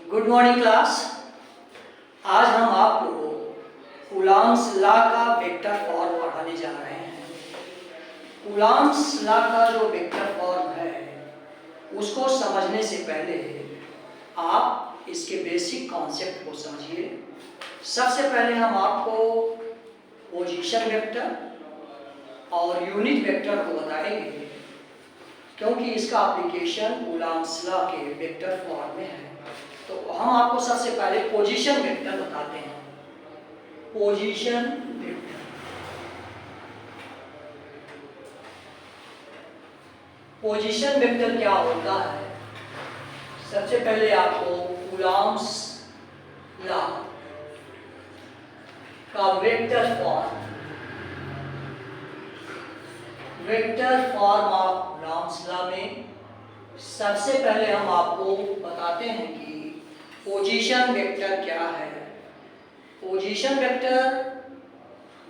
Good morning class. आज हम आपको कूलॉम्स लॉ का वेक्टर फॉर्म पढ़ाने जा रहे हैं। कूलॉम्स लॉ का जो वेक्टर फॉर्म है उसको समझने से पहले आप इसके बेसिक कॉन्सेप्ट को समझिए। सबसे पहले हम आपको पोजीशन वेक्टर और यूनिट वेक्टर को बताएंगे, क्योंकि इसका एप्लीकेशन कूलॉम्स लॉ के वेक्टर फॉर्म में है। तो हम आपको सबसे पहले पोजीशन वेक्टर बताते हैं। पोजीशन वेक्टर, पोजीशन वेक्टर क्या होता है? सबसे पहले आपको कूलॉम्स लॉ का vector form of Coulomb's law में सबसे पहले हम आपको बताते हैं कि पोजीशन वेक्टर क्या है। Position vector,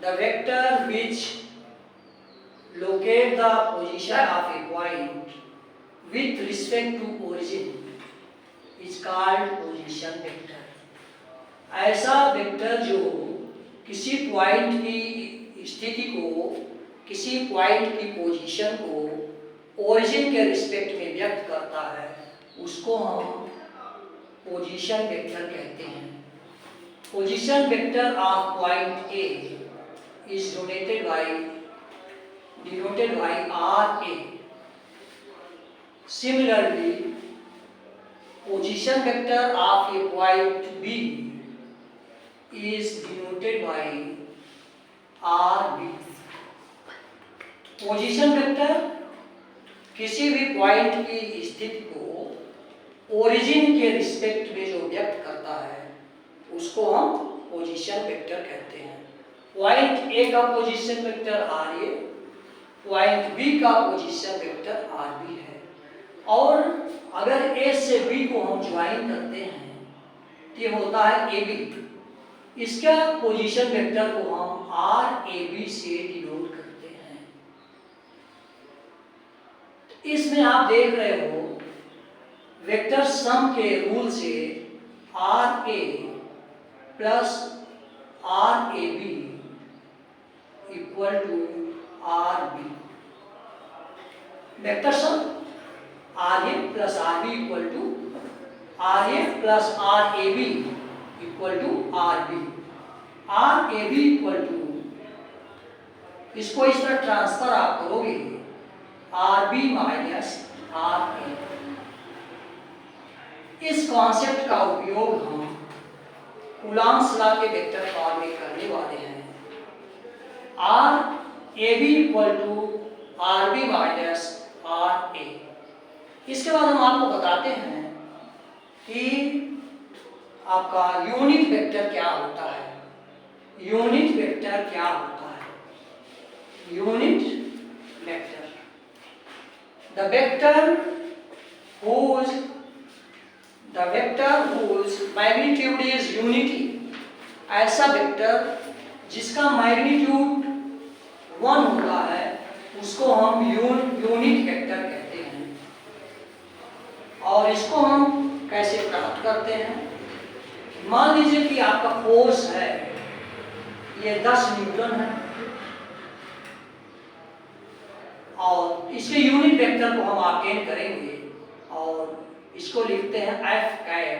the vector which locate the position of a point with respect to origin is called position vector। ऐसा वेक्टर जो किसी पॉइंट की स्थिति को, किसी पॉइंट की पोजीशन को ओरिजिन के रिस्पेक्ट में व्यक्त करता है, उसको हम पोजीशन वेक्टर कहते हैं। Position vector of point A is denoted by RA। Similarly, position vector of a point B is denoted by RB। Position vector किसी भी पॉइंट की स्थिति को ओरिजिन के रिस्पेक्ट में जो व्यक्त करता है उसको हम पोजीशन वेक्टर कहते हैं। पॉइंट ए का position vector RA, point B का पोजीशन वेक्टर RB है। और अगर ए से बी को हम ज्वाइन करते हैं तो ये होता है AB। इसका पोजीशन वेक्टर को हम RAB से डिनोट करते हैं। इसमें आप देख रहे हो वेक्टर सम के रूल से RA plus RAB equal to RB। Vector sum RA plus RB equal to RA plus RAB equal to RB। RAB equal to, इसको इस तरह ट्रांसफर आप करोगे RB माइनस RA। इस कॉन्सेप्ट का उपयोग हम कूलॉम्स लॉ के वेक्टर फॉर्म में करने वाले हैं। RAB equal to RB minus RA। इसके बाद हम आपको बताते हैं कि आपका यूनिट वेक्टर क्या होता है। यूनिट वेक्टर क्या होता है? Unit vector, the vector whose magnitude is unity. ऐसा वेक्टर जिसका मैग्नीट्यूड 1 होता है उसको हम यूनिट वेक्टर कहते हैं। और इसको हम कैसे प्राप्त करते हैं? मान लीजिए कि आपका फोर्स है, ये 10 न्यूटन है, और इसके यूनिट वेक्टर को हम ऑब्टेन करेंगे और इसको लिखते हैं F कैप।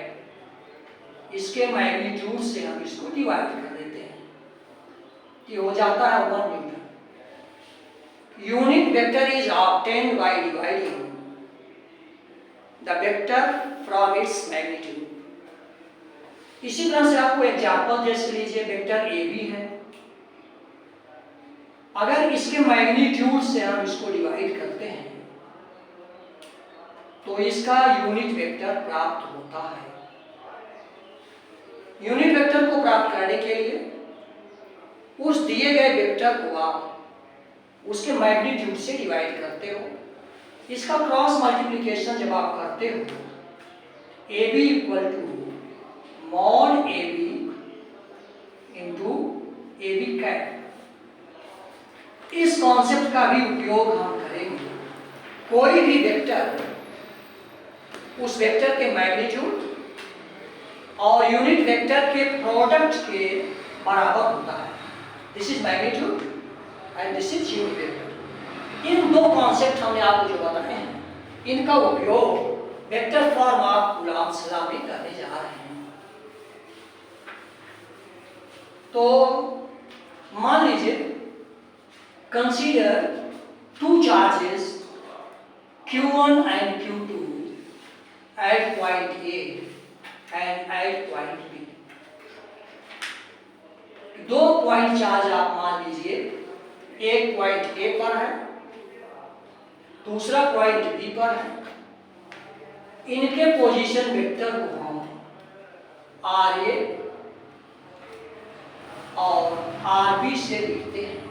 इसके मैग्नीट्यूड से हम इसको डिवाइड कर देते हैं, ये हो जाता है 1 Newton. Unit vector is obtained by dividing the vector from its magnitude. इसी तरह से आपको एग्जांपल जैसे लीजिए, वेक्टर AB है, अगर इसके मैग्नीट्यूड से हम इसको डिवाइड करते हैं तो इसका यूनिट वेक्टर प्राप्त होता है। यूनिट वेक्टर को प्राप्त करने के लिए उस दिए गए वेक्टर को आप उसके मैग्नीट्यूड से डिवाइड करते हो। इसका क्रॉस मल्टीप्लिकेशन जब आप करते हो, AB equal to mod AB into AB cap. इस कॉन्सेप्ट का भी उपयोग हम करेंगे। कोई भी वेक्टर, उस वेक्टर के मैग्नीट्यूड और यूनिट वेक्टर के प्रोडक्ट के बराबर होता है। This is magnitude and this is unit vector. इन दो कॉन्सेप्ट हमने आपको जो बताए हैं, इनका उपयोग vector form of Coulomb's law में करने जा रहे हैं। तो मान लीजिए, consider two charges Q1 and Q2 at point A and at point B। दो पॉइंट चार्ज आप मान लीजिए, एक पॉइंट A पर है, दूसरा पॉइंट B पर है। इनके पोजीशन वेक्टर को हम RA और RB से लिखते हैं,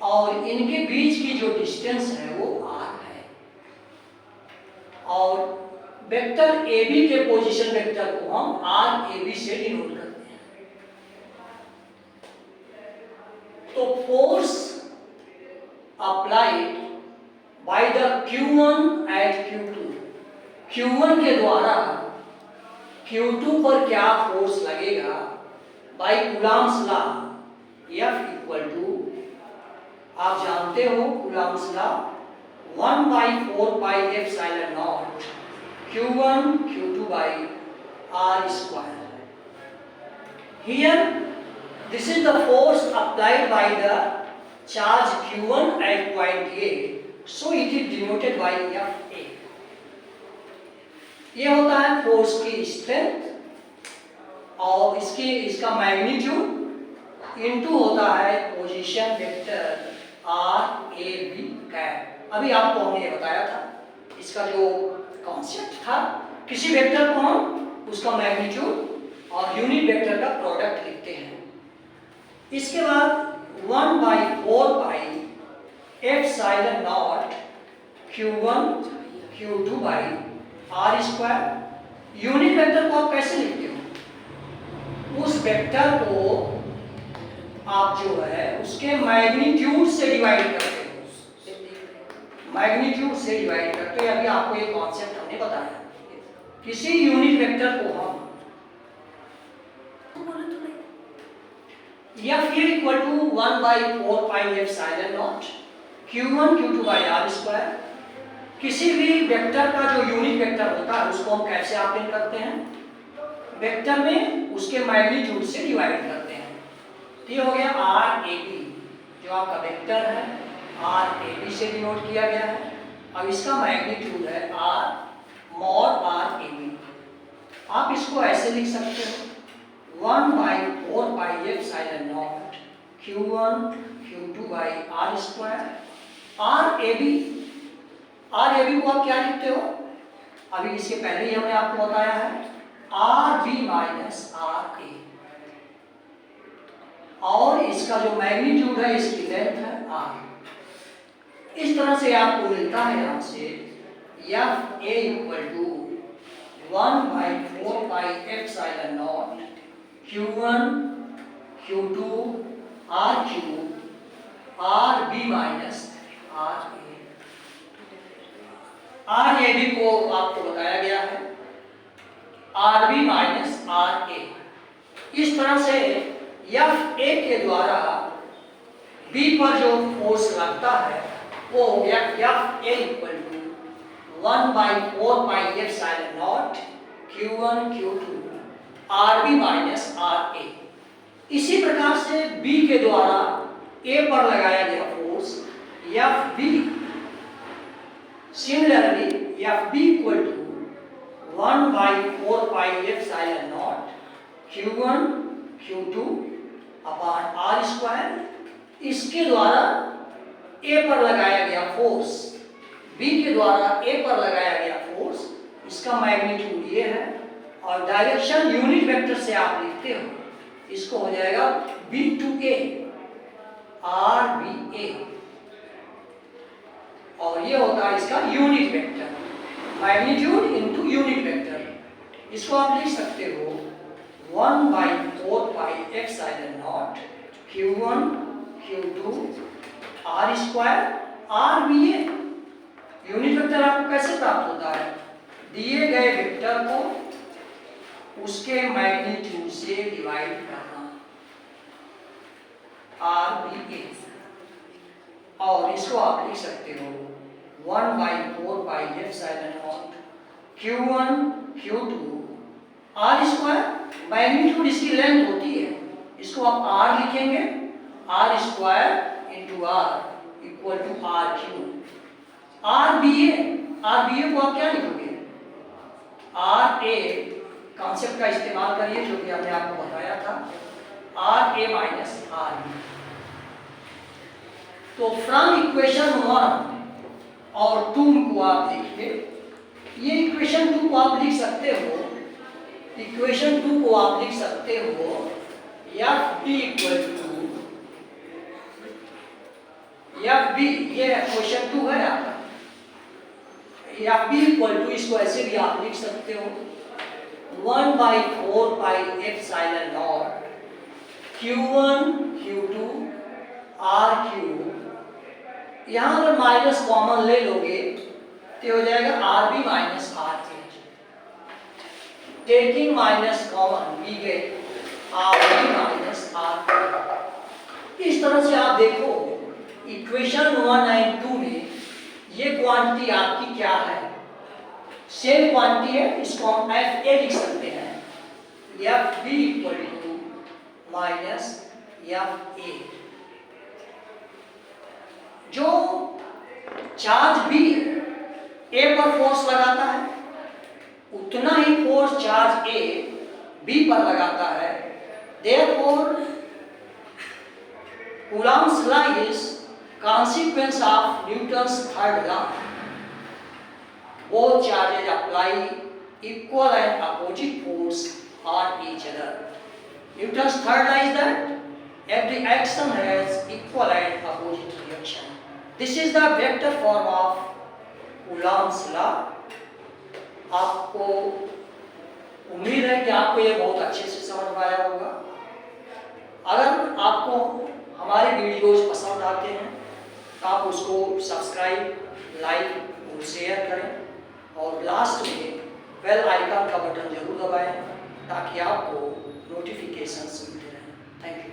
और इनके बीच की जो डिस्टेंस है वो R है। और वेक्टर AB के पोजीशन वेक्टर को हम RAB से डिनोट करते हैं। तो force applied by the Q1 at Q2, Q1 के द्वारा Q2 पर क्या फोर्स लगेगा by Coulomb's law, F equal to, आप जानते हो Coulomb's law, 1/4 epsilon naught Q1 Q2 by R square। Here this is the force applied by the charge Q1 at point A, so it is denoted by FA। ये होता है force की strength, और इसका magnitude into होता है position vector RAB cap. अभी आपको हमने ये बताया था, इसका जो कॉन्सेप्ट था, किसी वेक्टर को हम उसका मैग्नीट्यूड और यूनिट वेक्टर का प्रोडक्ट लिखते हैं। इसके बाद 1/4 epsilon naught Q1 Q2 by R square. Unit vector को आप कैसे लिखते हो? उस वेक्टर को आप जो है उसके मैग्नीट्यूड से डिवाइड करते हो, मैग्नीट्यूड से डिवाइड करते हैं। अभी आपको ये कॉन्सेप्ट हमने बताया। किसी यूनिट वेक्टर को हम F equal to 1/4 epsilon naught Q1 Q2 by R square. किसी भी वेक्टर का जो यूनिट वेक्टर होता है उसको हम कैसे ऑब्टेन करते हैं? वेक्टर में उसके मैग्नीट्यूड से डिवाइड करते हैं। तो ये हो गया RAB, जो आपका वेक्टर है RAB से डिनोट किया गया है। अब इसका मैग्नीट्यूड है R mod RAB। आप इसको ऐसे लिख सकते हो, 1/4 epsilon naught Q1 Q2 by R square. RAB को आप क्या लिखते हो? अभी इसके पहले ही हमने आपको बताया है, RB माइनस RA, और इसका जो मैग्नीट्यूड है, इसकी लेंथ है R। इस तरह से आपको मिलता है यहाँ से FA equal to 1/4 epsilon naught Q1 Q2 RQ RB minus RA। RAB को आपको बताया गया है RB माइनस RA। इस तरह से FA के द्वारा B पर जो फोर्स लगता है वो हो गया FA equal to 1/4 epsilon naught Q1 Q2 RB minus RA। इसी प्रकार से B के द्वारा A पर लगाया गया force FB, similarly FB equal to 1/4 epsilon naught Q1 Q2 upon R square. इसके द्वारा A पर लगाया गया फोर्स, B के द्वारा A पर लगाया गया फोर्स, इसका मैग्नीट्यूड ये है, और डायरेक्शन यूनिट वेक्टर से आप लिखते हो, इसको हो जाएगा B to A RBA, और ये होता है इसका unit vector, magnitude into unit vector. इसको आप लिख सकते हो 1/4 epsilon naught Q1 Q2 R square RBA। Unit vector आपको कैसे प्राप्त होता है? दिए गए वेक्टर को उसके मैग्नीट्यूड से डिवाइड करना, RBA, और इसको आप लिख सकते हो 1/4πε0 Q1 Q2 R square. Magnitude इसकी लेंथ होती है, इसको आप R लिखेंगे, R square into R equal to RQ। RBA को आप क्या लिखोगे? RA कॉन्सेप्ट का इस्तेमाल करिए जो कि हमने आपको बताया था, RA माइनस RB। तो फ्रॉम इक्वेशन 1 और 2 को आप देखिए, ये इक्वेशन 2 को आप लिख सकते हो, इक्वेशन 2 को आप लिख सकते हो FB इक्वल टू FB, ये क्वेश्चन 2 है आपका। FB इक्वल टू, इसको ऐसे भी आप लिख सकते हो 1/4πε0 Q1 Q2 RQ। यहाँ अगर माइनस कॉमन ले लोगे तो हो जाएगा RB minus RA। Taking minus common we get RB minus RA। इस तरह से आप देखो इक्वेशन 1 एंड 2 में ये क्वांटिटी आपकी क्या है, सेम क्वांटिटी है, इसको हम FA लिख सकते हैं, FB equal to minus FA। जो चार्ज B A पर फोर्स लगाता है उतना ही फोर्स चार्ज A B पर लगाता है। Therefore, Coulomb's law is consequence of Newton's third law. Both charges apply equal and opposite force on each other. Newton's third law is that every action has equal and opposite reaction. This is the vector form of Coulomb's law. आपको उम्मीद है कि आपको ये बहुत अच्छे से समझ में आया होगा। अगर आपको हमारे वीडियोज पसंद आते हैं तो आप उसको सब्सक्राइब, लाइक और शेयर करें, और लास्ट में बेल आइकन का बटन जरूर दबाएं ताकि आपको नोटिफिकेशंस मिलते रहें। Thank you.